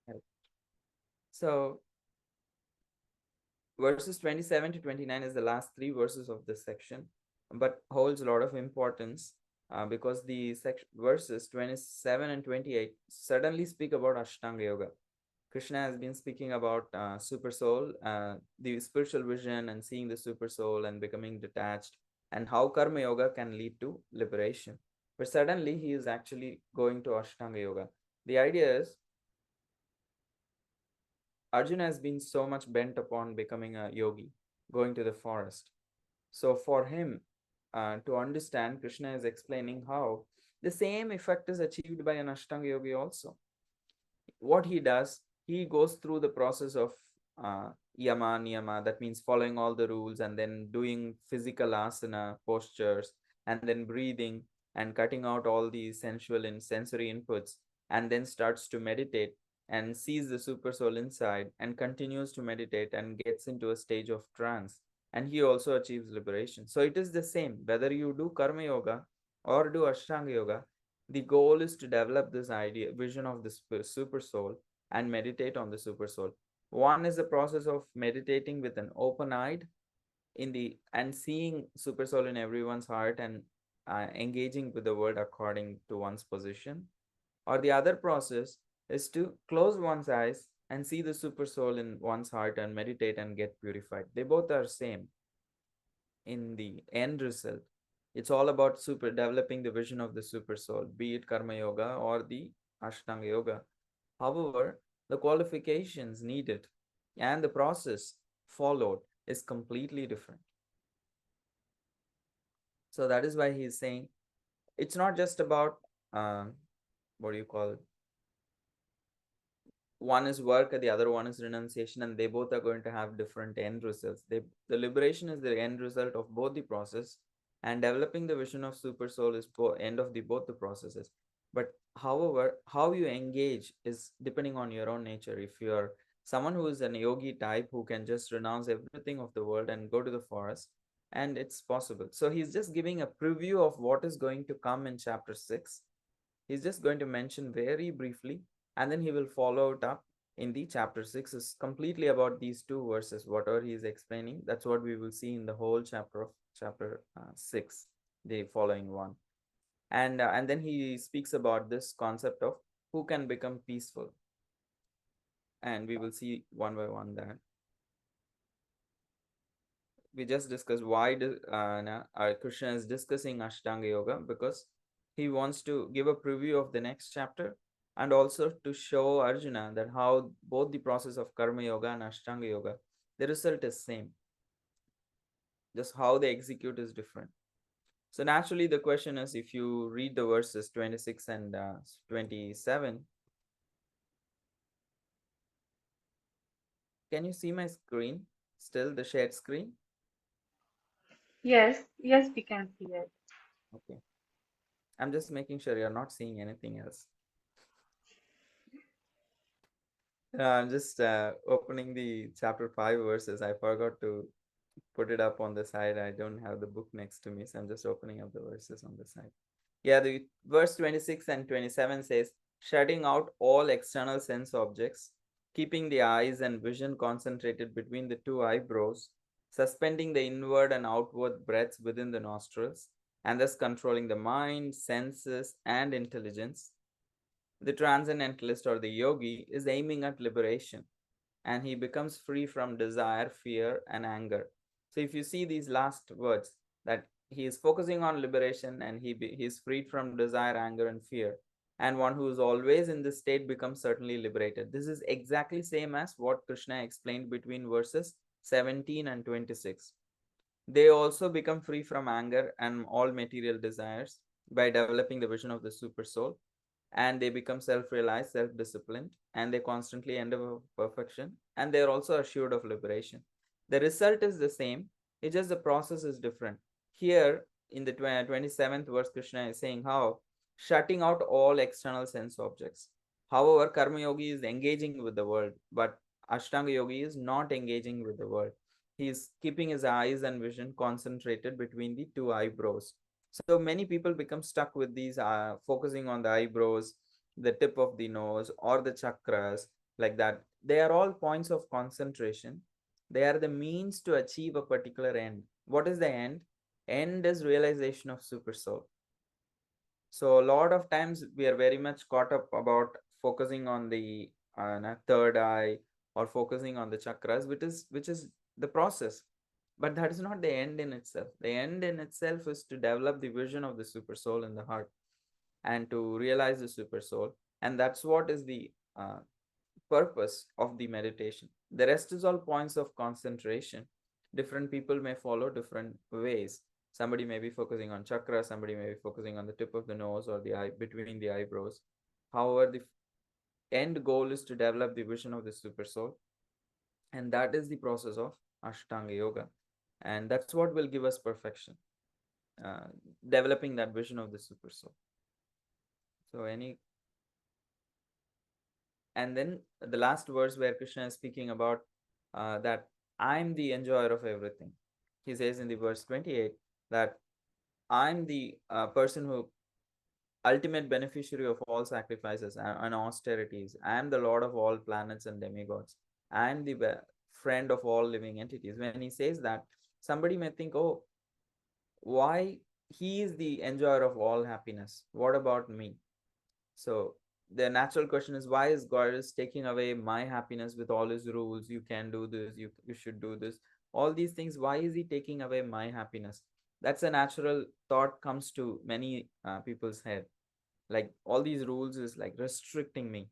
Right. So verses 27 to 29 is the last three verses of this section, but holds a lot of importance because the verses 27 and 28 suddenly speak about Ashtanga Yoga. Krishna has been speaking about super soul, the spiritual vision, and seeing the super soul and becoming detached, and how Karma Yoga can lead to liberation. But suddenly he is actually going to Ashtanga Yoga. The idea is Arjuna has been so much bent upon becoming a yogi, going to the forest. So for him to understand, Krishna is explaining how the same effect is achieved by an Ashtanga yogi also. What he does, he goes through the process of yama niyama, that means following all the rules and then doing physical asana postures and then breathing and cutting out all the sensual and sensory inputs, and then starts to meditate and sees the super soul inside and continues to meditate and gets into a stage of trance, and he also achieves liberation. So it is the same whether you do karma yoga or do ashtanga yoga. The goal is to develop this idea, vision of the super soul and meditate on the super soul. One is the process of meditating with an open eye in the and seeing super soul in everyone's heart and engaging with the world according to one's position. Or the other process is to close one's eyes and see the super soul in one's heart and meditate and get purified. They both are same in the end result. It's all about super developing the vision of the super soul, be it karma yoga or the ashtanga yoga. However, the qualifications needed and the process followed is completely different. So that is why he is saying it's not just about uh, what do you call it? One is work and the other one is renunciation, and they both are going to have different end results. The liberation is the end result of both the process, and developing the vision of super soul is end of the both the processes. But however, how you engage is depending on your own nature. If you're someone who is an yogi type who can just renounce everything of the world and go to the forest, and it's possible. So he's just giving a preview of what is going to come in chapter 6. He's just going to mention very briefly, and then he will follow it up in the chapter 6. Is completely about these two verses. Whatever he is explaining, that's what we will see in the whole chapter of chapter 6, the following one. And then he speaks about this concept of who can become peaceful, and we will see one by one that we just discussed why Krishna is discussing Ashtanga Yoga, because he wants to give a preview of the next chapter and also to show Arjuna that how both the process of Karma Yoga and Ashtanga Yoga, the result is same, just how they execute is different. So naturally the question is, if you read the verses 26 and 27, can you see my screen? Still the shared screen? Yes, yes, we can see it. Okay. I'm just making sure you're not seeing anything else. I'm just opening the chapter 5 verses. I forgot to put it up on the side. I don't have the book next to me, so I'm just opening up the verses on the side. Yeah, the verse 26 and 27 says, shutting out all external sense objects, keeping the eyes and vision concentrated between the two eyebrows, suspending the inward and outward breaths within the nostrils, and thus controlling the mind, senses, and intelligence. The transcendentalist or the yogi is aiming at liberation, and he becomes free from desire, fear, and anger. So if you see these last words, that he is focusing on liberation and he is freed from desire, anger, and fear. And one who is always in this state becomes certainly liberated. This is exactly same as what Krishna explained between verses 17 and 26. They also become free from anger and all material desires by developing the vision of the super soul, and they become self-realized, self-disciplined, and they constantly endeavor perfection, and they are also assured of liberation. The result is the same, it's just the process is different. Here in the 27th verse, Krishna is saying how shutting out all external sense objects. However, karma yogi is engaging with the world, but ashtanga yogi is not engaging with the world. He is keeping his eyes and vision concentrated between the two eyebrows. So many people become stuck with these focusing on the eyebrows, the tip of the nose, or the chakras, like that. They are all points of concentration. They are the means to achieve a particular end. What is the end? End is realization of super soul. So a lot of times we are very much caught up about focusing on the third eye, or focusing on the chakras, which is the process. But that is not the end in itself. The end in itself is to develop the vision of the super soul in the heart, and to realize the super soul. And that's what is the purpose of the meditation. The rest is all points of concentration. Different people may follow different ways. Somebody may be focusing on chakra, somebody may be focusing on the tip of the nose or the eye between the eyebrows. However, the end goal is to develop the vision of the super soul, and that is the process of Ashtanga Yoga. And that's what will give us perfection, uh, developing that vision of the super soul. So, and then the last verse where Krishna is speaking about that I'm the enjoyer of everything. He says in the verse 28 that I'm the person who ultimate beneficiary of all sacrifices and austerities. I am the lord of all planets and demigods. I am the friend of all living entities. When he says that, somebody may think, oh, why he is the enjoyer of all happiness? What about me? So the natural question is, why is God is taking away my happiness with all his rules? You can do this, you should do this. All these things, why is he taking away my happiness? That's a natural thought comes to many people's head. Like all these rules is like restricting me.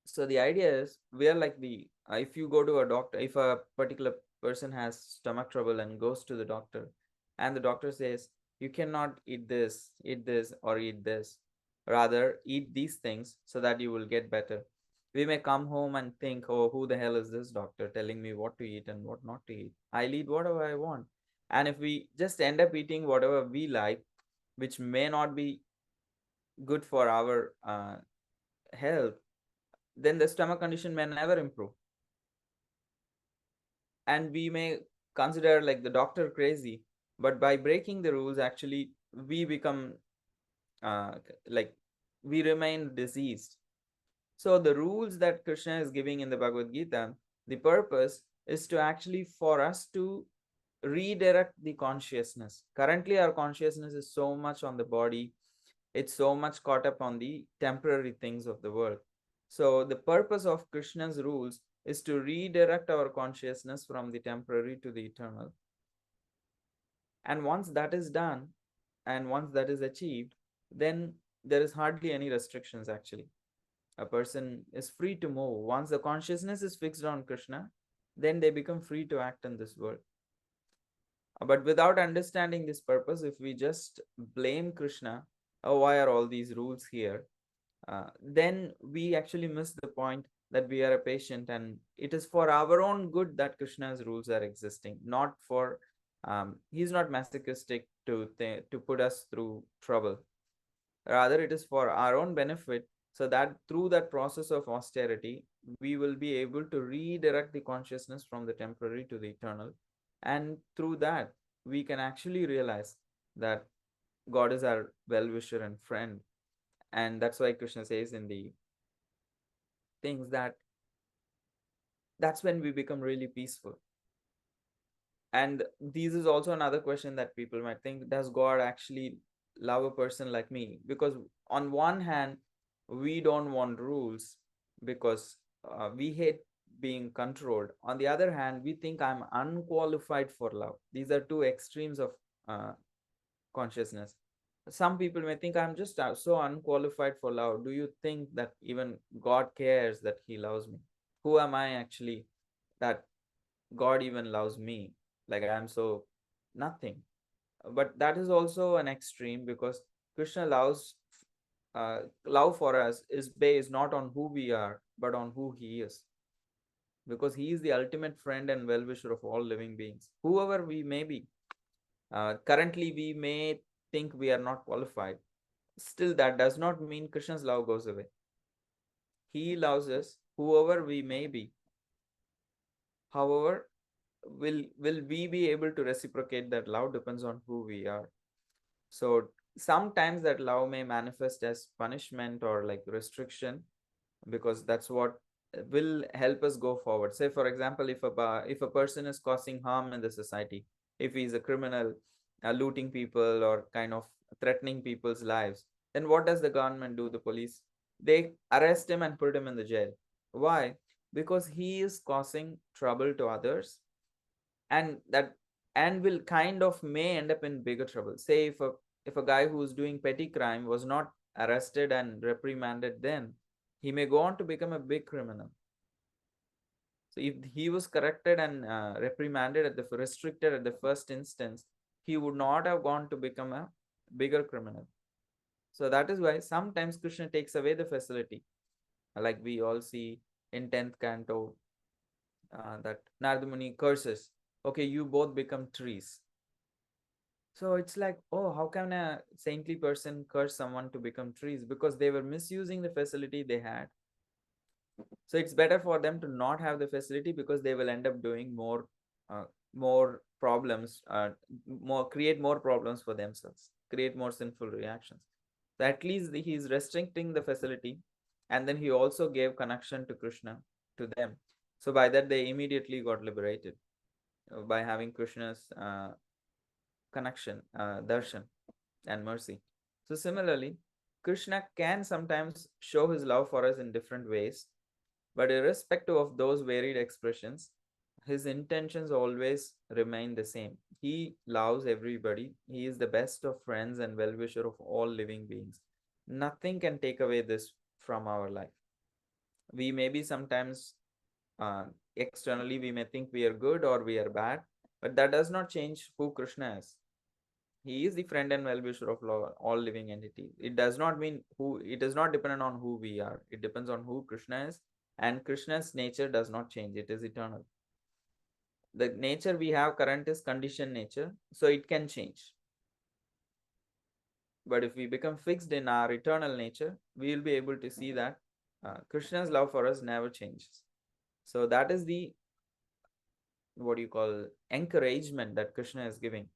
So the idea is we are like the if you go to a doctor, if a particular person has stomach trouble and goes to the doctor, and the doctor says you cannot eat this or eat this, rather eat these things so that you will get better. We may come home and think, oh, who the hell is this doctor telling me what to eat and what not to eat? I'll eat whatever I want. And if we just end up eating whatever we like, which may not be good for our health, then the stomach condition may never improve. And we may consider like the doctor crazy, but by breaking the rules, actually, we become like we remain diseased. So the rules that Krishna is giving in the Bhagavad Gita, the purpose is to actually for us to redirect the consciousness. Currently, our consciousness is so much on the body, it's so much caught up on the temporary things of the world. So the purpose of Krishna's rules is to redirect our consciousness from the temporary to the eternal. And once that is done, and once that is achieved, then there is hardly any restrictions actually. A person is free to move. Once the consciousness is fixed on Krishna, then they become free to act in this world. But without understanding this purpose, if we just blame Krishna, oh, why are all these rules here? Then we actually miss the point that we are a patient, and it is for our own good that Krishna's rules are existing, not for he's not masochistic to put us through trouble. Rather, it is for our own benefit, so that through that process of austerity, we will be able to redirect the consciousness from the temporary to the eternal. And through that, we can actually realize that God is our well wisher and friend. And that's why Krishna says in the things that that's when we become really peaceful. And this is also another question that people might think, does God actually love a person like me? Because on one hand, we don't want rules because we hate being controlled. On the other hand, we think I'm unqualified for love. These are two extremes of uh, consciousness. Some people may think I'm just so unqualified for love. Do you think that even God cares that he loves me? Who am I actually that God even loves me? Like I'm so nothing. But that is also an extreme, because Krishna loves love for us is based not on who we are but on who he is, because he is the ultimate friend and well-wisher of all living beings, whoever we may be. Currently we may think we are not qualified. Still, that does not mean Krishna's love goes away. He loves us whoever we may be. However, will we be able to reciprocate that love depends on who we are. So sometimes that love may manifest as punishment or like restriction, because that's what will help us go forward. Say for example, if a person is causing harm in the society, if he's a criminal, looting people or kind of threatening people's lives, then what does the government do? The police, they arrest him and put him in the jail. Why? Because he is causing trouble to others, and that, and will kind of may end up in bigger trouble. Say if a guy who's doing petty crime was not arrested and reprimanded, then he may go on to become a big criminal. So if he was corrected and reprimanded at the restricted at the first instance, he would not have gone to become a bigger criminal. So that is why sometimes Krishna takes away the facility, like we all see in 10th canto, that Narada Muni curses, okay, you both become trees. So it's like, oh, how can a saintly person curse someone to become trees? Because they were misusing the facility they had. So it's better for them to not have the facility, because they will end up doing uh, more problems, more create more problems for themselves, create more sinful reactions. So at least he is restricting the facility, and then he also gave connection to Krishna to them. So by that they immediately got liberated, by having Krishna's connection, darshan, and mercy. So similarly, Krishna can sometimes show his love for us in different ways, but irrespective of those varied expressions, his intentions always remain the same. He loves everybody. He is the best of friends and well wisher of all living beings. Nothing can take away this from our life. We may be sometimes, uh, externally, we may think we are good or we are bad, but that does not change who Krishna is. He is the friend and well-wisher of all living entities. It does not mean who, it is not dependent on who we are. It depends on who Krishna is, and Krishna's nature does not change. It is eternal. The nature we have current is conditioned nature, so it can change. But if we become fixed in our eternal nature, we will be able to see that Krishna's love for us never changes. So that is the, what you call, encouragement that Krishna is giving,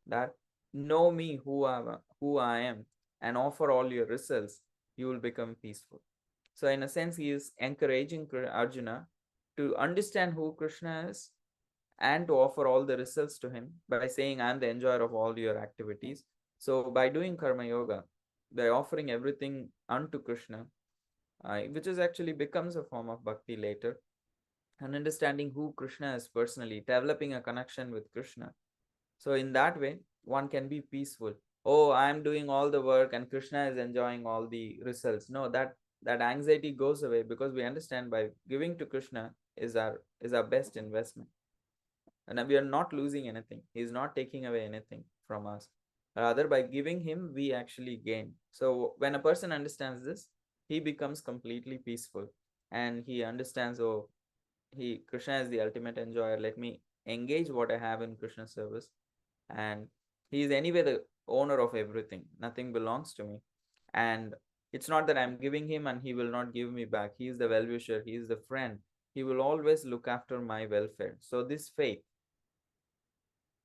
that know me who I am, and offer all your results, you will become peaceful. So in a sense, he is encouraging Arjuna to understand who Krishna is, and to offer all the results to him by saying, I am the enjoyer of all your activities. So by doing karma yoga, by offering everything unto Krishna, which is actually becomes a form of bhakti later, and understanding who Krishna is personally, developing a connection with Krishna. So in that way, one can be peaceful. Oh, I am doing all the work and Krishna is enjoying all the results. No, that anxiety goes away, because we understand by giving to Krishna is our best investment, and we are not losing anything. He is not taking away anything from us. Rather, by giving him, we actually gain. So when a person understands this, he becomes completely peaceful, and he understands, oh, he Krishna is the ultimate enjoyer. Let me engage what I have in Krishna's service, and he is anyway the owner of everything. Nothing belongs to me, and it's not that I'm giving him and he will not give me back. He is the well-wisher. He is the friend. He will always look after my welfare. So this faith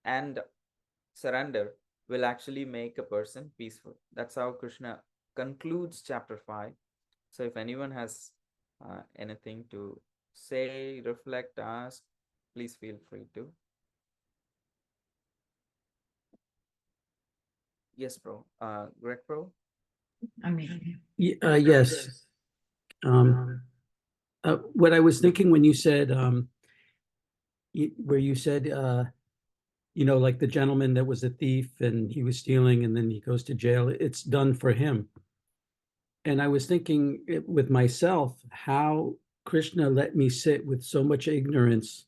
and surrender will actually make a person peaceful. That's how Krishna concludes chapter 5. So if anyone has anything to say, reflect, ask, please feel free to. Yes, bro. Greg, bro. Yes. What I was thinking when you said, where you said, like the gentleman that was a thief and he was stealing and then he goes to jail, it's done for him. And I was thinking with myself, how Krishna let me sit with so much ignorance.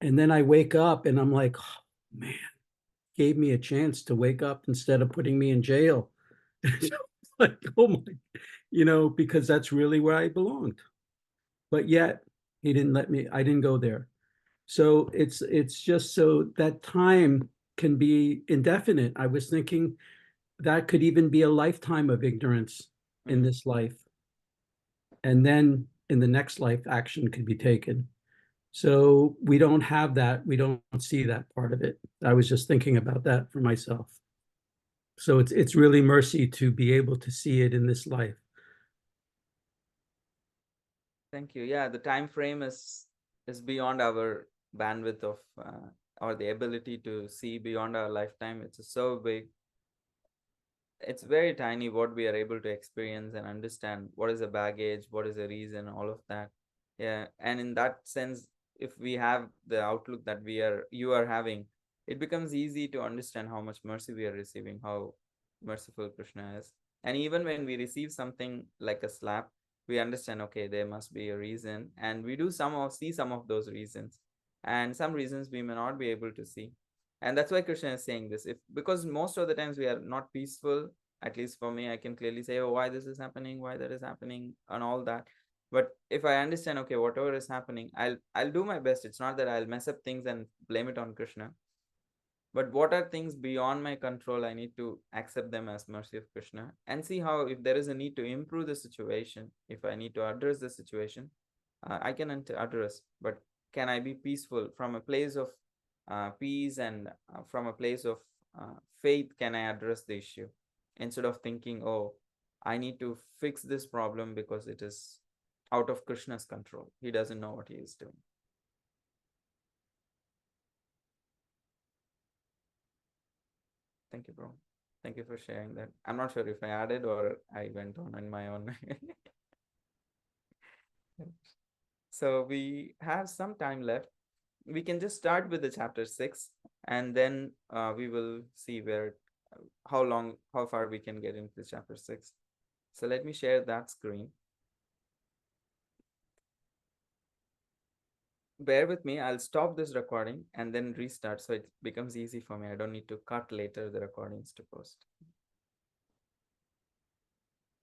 And then I wake up and I'm like, oh, man, gave me a chance to wake up instead of putting me in jail. Like, oh my, because that's really where I belonged. But yet he didn't let me, I didn't go there. So it's just so that time can be indefinite. I was thinking that could even be a lifetime of ignorance in this life. And then in the next life, action could be taken. So we don't have that. We don't see that part of it. I was just thinking about that for myself. So it's really mercy to be able to see it in this life. Thank you. Yeah, the time frame is beyond our bandwidth of or the ability to see beyond our lifetime. It's so big. It's very tiny what we are able to experience and understand. What is a baggage, what is a reason, all of that. Yeah, and in that sense, if we have the outlook that you are having, it becomes easy to understand how much mercy we are receiving, how merciful Krishna is. And even when we receive something like a slap, we understand, okay, there must be a reason, and we do somehow see some of those reasons, and some reasons we may not be able to see. And that's why Krishna is saying this. If because most of the times we are not peaceful, at least for me, I can clearly say, oh, why this is happening, why that is happening, and all that. But if I understand, okay, whatever is happening, I'll do my best. It's not that I'll mess up things and blame it on Krishna. But what are things beyond my control? I need to accept them as mercy of Krishna and see how, if there is a need to improve the situation, if I need to address the situation, I can address. But can I be peaceful from a place of peace, and from a place of faith? Can I address the issue instead of thinking, oh, I need to fix this problem because it is out of Krishna's control. He doesn't know what he is doing. Thank you, bro. Thank you for sharing that. I'm not sure if I added or I went on my own. So we have some time left. We can just start with the chapter 6, and then we will see how far we can get into chapter 6. So let me share that screen. Bear with me. I'll stop this recording and then restart so it becomes easy for me. I don't need to cut later the recordings to post.